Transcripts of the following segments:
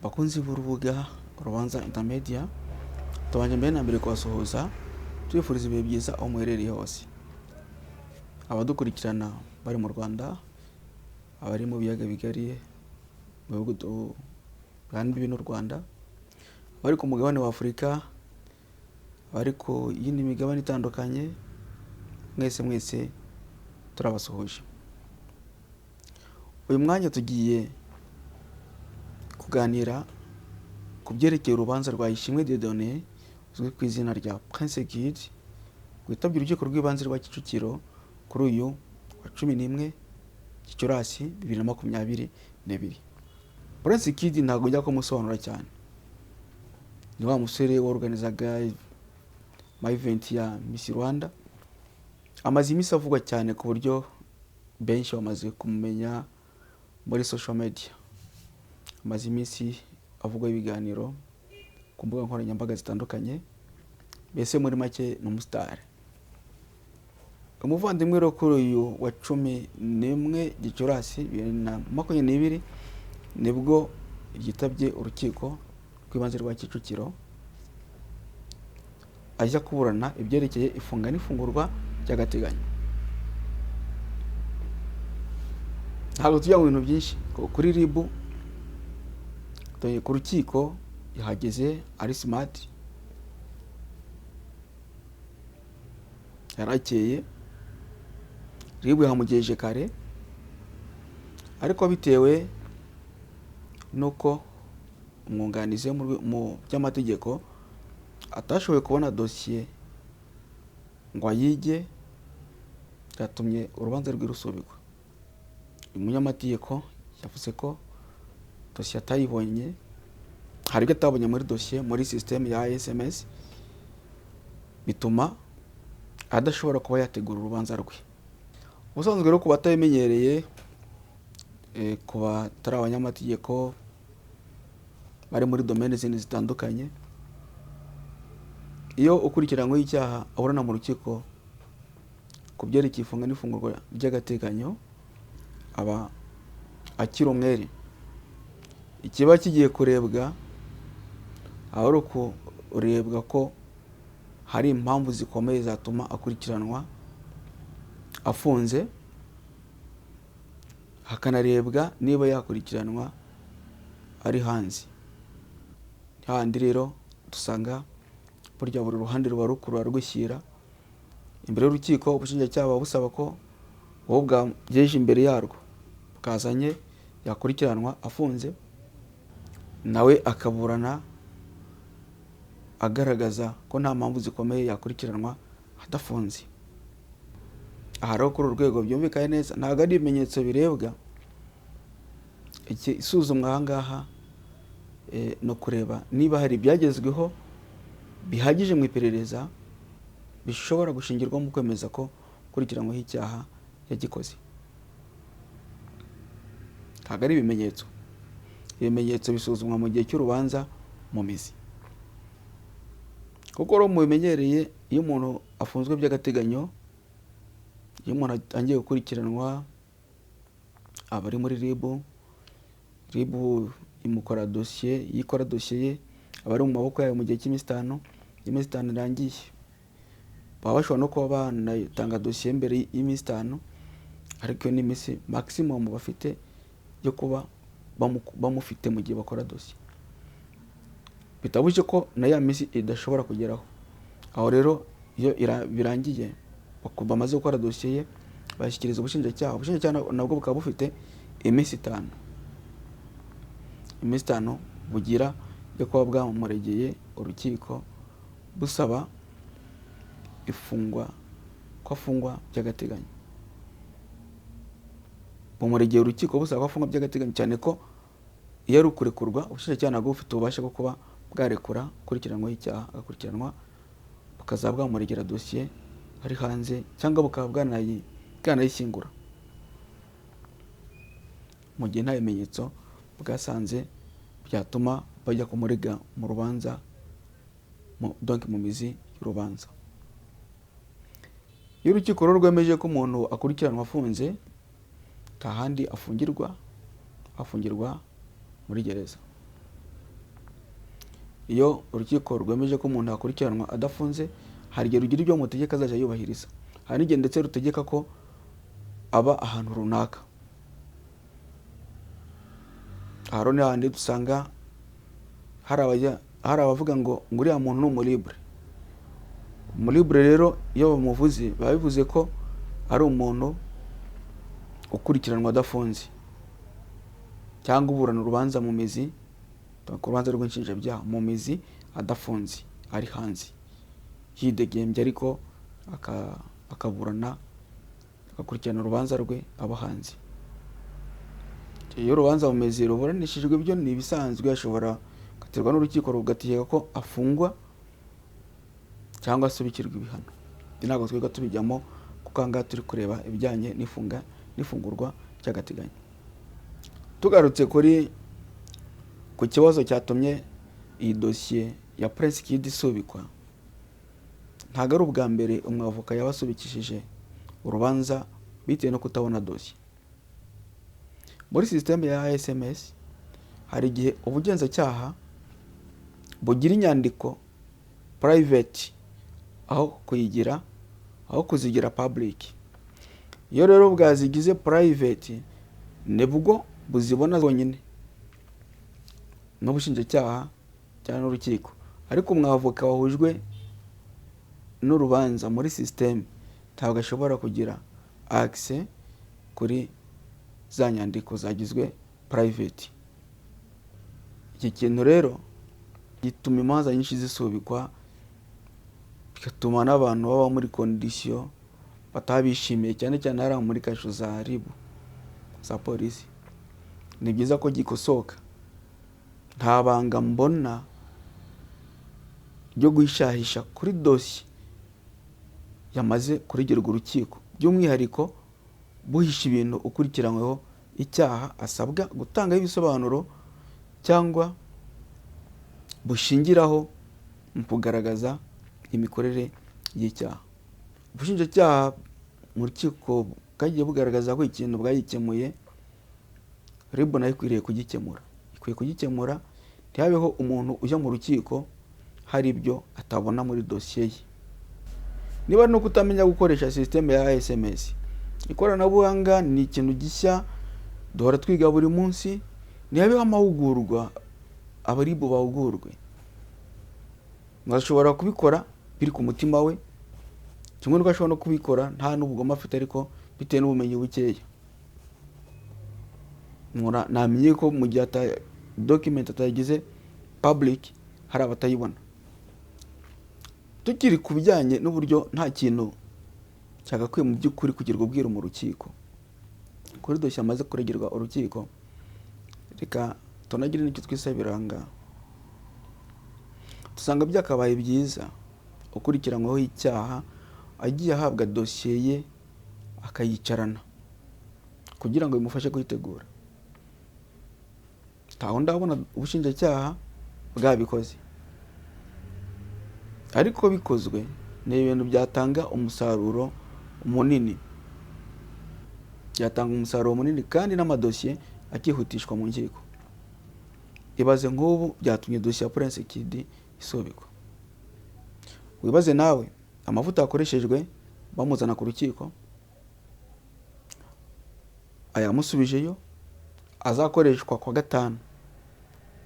Bakunzi b'urubuga Urubanza Intermedia, tubanje mbere na mbere kubasuhuza tubifuriza ibihe byiza aho muherereye hose. Abadukurikirana bari mu Rwanda, abari mu biyaga bigari, mu bihugu bihanbiwe n'u Rwanda, abari ku mugabane wa Afurika, abari ku yindi migabane itandukanye, mwese turabasuhuje. Uyu mwanya tugiye kuganira ku byerekeye urubanza rwa Ishimwe Dieudonné uzwi ku izina rya Prince Kid rwitabye urukiko rw'ibanze rwa Kicukiro kuri uyu wa 11 Gicurasi 2022. Prince Kid ntabwo njya kumusobanura cyane, ni wa musore organizaga event ya Miss Rwanda, amaze iminsi avugwa cyane ku buryo benshi bamaze kumumenya muri social media. Amaze iminsi avugwa ibiganiro ku mbuga nkoranyambaga zitandukanye, mbese muri make ni umustar. Umuvandimwe rero kuri uyu wa 11 Gicurasi 2022 nibwo yitabye urukiko rw'ibanze rwa Kicukiro ajya kuburana ibyerekeye ifunga n'ifungurwa ry'agateganyo. Ntabwo tujya mu bintu byinshi kuri RIB, ku rukiko yahageze ari smart, yarakeye. RIB yamugejeje kare, ariko bitewe nuko umwunganizi mu by'amategeko atashoboye kubona dosiye ngo ayige, byatumye urubanza rw'irusubikwa. Umunyamategeko yavuze ko dosiye atayibonye, hari ibyo atabonye muri dosiye muri system ya SMS, bituma adashobora kuba yategura urubanza rwe. Ubusanzwe rero ku batabimenyereye, ku batari abanyamategeko bari muri domaine zindi zitandukanye, iyo ukurikiranyweho icyaha aburana mu rukiko ku byerekeye ifunga n'ifungurwa ry'agateganyo, aba akiri umwere. Ikiba kigiye kurebwa ari ukurebwa ko hari impamvu zikomeye zatuma akurikiranwa afunze, hakanarebwa niba yakurikiranwa ari hanze. Handi rero dusanga burya buri ruhande ruba rukurura rwishyira imbere y'urukiko. Ubushinjacyaha busaba ko wowe bwagejeje imbere yarwo bwazanye yakurikiranwa afunze, nawe akaburana agaragaza ko nta mpamvu zikomeye yakurikiranwa adafunze. Aha rero kuri urwego byumvikanye neza, ntabwo ari ibimenyetso birebwa. Isuzumwa aha ngaha no kureba niba hari ibyagezweho bihagije mu iperereza bishobora gushingirwamo mu kwemeza ko kurikiranyweho icyaha yagikoze. Ntabwo ari ibimenyetso. Ibimenyetso bisuzumwa mu gihe cy'urubanza mu mizi. Kuko rero mubimenyereye, iyo umuntu afunzwe by'agateganyo, iyo umuntu atangiye gukurikiranwa, aba ari muri RIB imukora dosiye, yikora dosiye ye, aba ari mu maboko yayo mu gihe cy'iminsi 5. Iminsi 5 irangiye, baba bashobora no kuba banatanga dosiye mbere y'iminsi 5, ariko iyo ni iminsi maximum bafite yo kuba bamufite mu gihe bakora dosiye. Bitabuje ko na ya minsi idashobora kugeraho. Aho rero iyo birangiye, bamaze gukora dosiye ye, bashyikiriza ubushinjacyaha. Ubushinjacyaha nabwo bukaba bufite iminsi 5. Iminsi 5 bugira yo kuba bwamuregeye urukiko busaba ko afungwa by'agateganyo. Bumuregeye urukiko busaba ko afungwa by'agateganyo, cyane ko iyo ari ukurekurwa, ubushinjacyaha nabwo bufite ububasha bwo kuba bwarekura ukurikiranweho icyaha, agakurikiranwa, bukazaba bwamuregera dosiye ari hanze, cyangwa bukaba bwanayishyingura mu gihe nta bimenyetso bwasanze byatuma bajya kumurega mu rubanza, donc mu mizi y'urubanza. Iyo urukiko rero rwemeje ko umuntu akurikiranwa afunze, nta handi afungirwa muri gereza. iyo urukiko rwemeje ko umuntu akurikiranwa adafunze, hari igihe rugira ibyo mutegeka azajya yubahiriza, hari n'igihe ndetse rutegeka ko aba ahantu runaka. Aha ni handi dusanga hari abavuga ngo uriya muntu ni umulibure. Umulibure rero iyo bamuvuze biba bivuze ko ari umuntu ukurikiranwa adafunze cyangwa uburana urubanza mu mizi, ku rubanza rw'inshinjabyaha mu mizi adafunze, ari hanze yidegembye, ariko akaburana agakurikirana urubanza rwe aba hanze. Iyo urubanza mu mizi ruburanishijwe, byo ni ibisanzwe, ashobora gukatirwa n'urukiko rugategeka ko afungwa cyangwa asubikirwa ibihano. Ntabwo twiga tubijyamo kuko aha ngaha turi kureba ibijyanye n'ifungurwa ry'agateganyo. Tugarutse ku kibazo cyatumye iyi dosiye ya Prince Kid isubikwa, ntabwo ari ubwa mbere umwavoka yabasubikishije urubanza bitewe no kutabona dosiye. Muri sisiteme ya ASMS hari igihe ubugenzacyaha bugira inyandiko private aho kuzigira public. Iyo rero bwazigize private nibwo buzibona zonyine n'ubushinjacyaha cyangwa n'urukiko, ariko umwavoka wahujwe n'urubanza muri sisiteme ntabwo ashobora kugira access kuri za nyandiko zagizwe private. Iki kintu rero gituma imanza nyinshi zisubikwa, bigatuma n'abantu baba muri condition batabishimiye, cyane cyane hari muri kasho za RIB, za polisi. Ni byiza ko gikosoka. Nta banga mbona ryo guhishahisha kuri dosiye yamaze kuregerwa urukiko, by'umwihariko buhisha ibintu ukurikiranyweho icyaha asabwa gutangaho ibisobanuro cyangwa bushingiraho mu kugaragaza imikorere y'icyaha. Ubushinjacyaha mu rukiko bwagiye bugaragaza ko ikintu bwagikemuye, RIB nayo ikwiriye kugikemura, ntihabeho umuntu ujya mu rukiko hari ibyo atabona muri dosiye ye. Niba no kutamenya gukoresha sisiteme ya ASMS, ikoranabuhanga ni ikintu gishya duhora twiga buri munsi, ntihabeho amahugurwa, RIB bahugurwe. Mwashobora kubikora biri ku mutima we, kimwe n'uko ashobora no kubikora nta n'ubugome afite, ariko bitewe n'ubumenyi bukeya. Namenye ko mu gihe document atayigize public hari abatayibona. Tukiri ku bijyanye n'uburyo nta kintu cyagakwiye mu by'ukuri kugirwa ubwiru mu rukiko kuri dosiye amaze kuregerwa urukiko, reka tunagire n'icyo twisabiranga. Dusanga byakabaye byiza ukurikiranyweho icyaha agiye ahabwa dosiye ye akayicarana kugira ngo bimufashe kuyitegura. Ntaho ndabona ubushinjacyaha bwabikoze, ariko bikozwe ni ibintu byatanga umusaruro munini, kandi n'amadosiye akihutishwa mu nkiko. Ibaze nk'ubu byatumye dosiye ya Prince Kid isubikwa. Wibaze nawe amavuta yakoreshejwe bamuzana ku rukiko, ayamusubijeyo, azakoreshwa kwa gatanu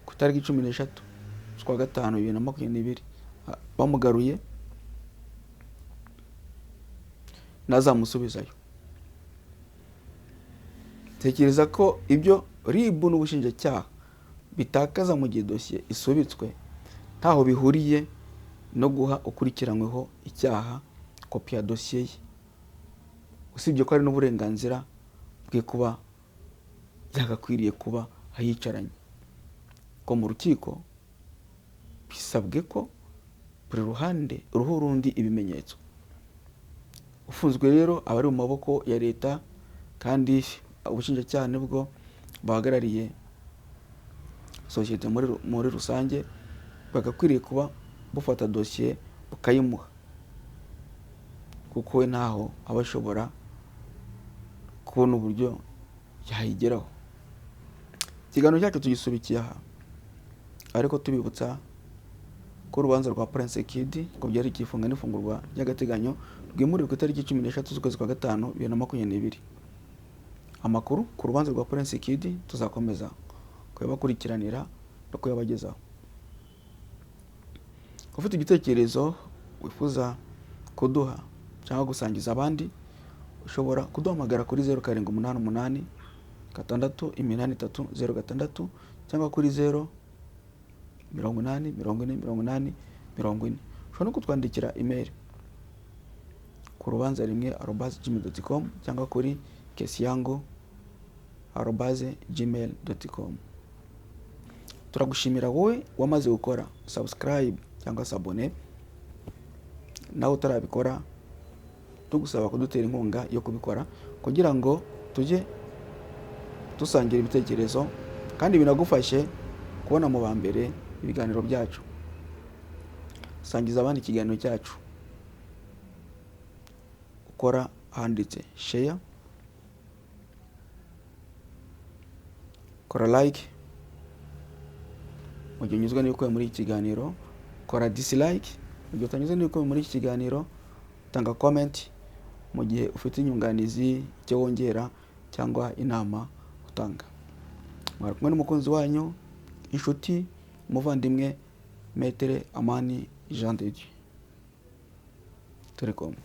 ku itariki 13 z'ukwa gatanu 2022, bamugaruye nazamusubizayo. Tekereza ko ibyo RIB n'ubushinjacyaha bitakaza mu gihe dosiye isubitswe ntaho bihuriye no guha ukurikiranyweho icyaha kopi ya dosiye ye, usibye ko ari n'uburenganzira bwe kuba yagakwiriye kuba ayicaranye. Ko mu rukiko bisabwe ko buri ruhande uruhu urundi ibimenyetso. Ufunzwe rero aba ari mu maboko ya leta, kandi ubushinjacyaha nibwo bahagarariye sosiyete muri rusange, bagakwiriye kuba bufata dosiye bukayimuha, kuko we ntaho aba ashobora kubona uburyo yayigeraho. Ikiganiro cyacu tugisubikiye aha, ariko tubibutsa ko urubanza rwa Prince Kid ngo byerekeye ifunga n'ifungurwa ry'agateganyo rwimuriwe ku itariki 13 z'ukwezi kwa gatanu 2022. Amakuru ku rubanza rwa Prince Kid tuzakomeza kuyabakurikiranira no kuyabagezaho. Ufite igitekerezo wifuza kuduha cyangwa gusangiza abandi, ushobora kuduhamagara kuri 0788 683 cyangwa kuri 080 40 40 40. Ushobora no kutwandikira email ku rubanza1@gmail.com cyangwa kuri kesiyango@gmail.com. Turagushimira wowe wamaze gukora subscribe cyangwa sabone, nawe utarabikora tugusaba kudutera inkunga yo kubikora kugira ngo tujye dusangira ibitekerezo kandi binagufashe kubona mu bambere ibiganiro byacu. Sangiza abandi ikiganiro cyacu, ukora handitse share, kora like mu gihe unyuzwe n'ibikubiye muri iki kiganiro, kora dislike mu gihe utanyuzwe n'ibikubiye muri iki kiganiro, tanga comment mu gihe ufite inyunganizi cyo wongera cyangwa inama utanga. Mwari kumwe n'umukunzi wanyu, inshuti, umuvandimwe Maître Amani Jean de Dieu. Turi kumwe.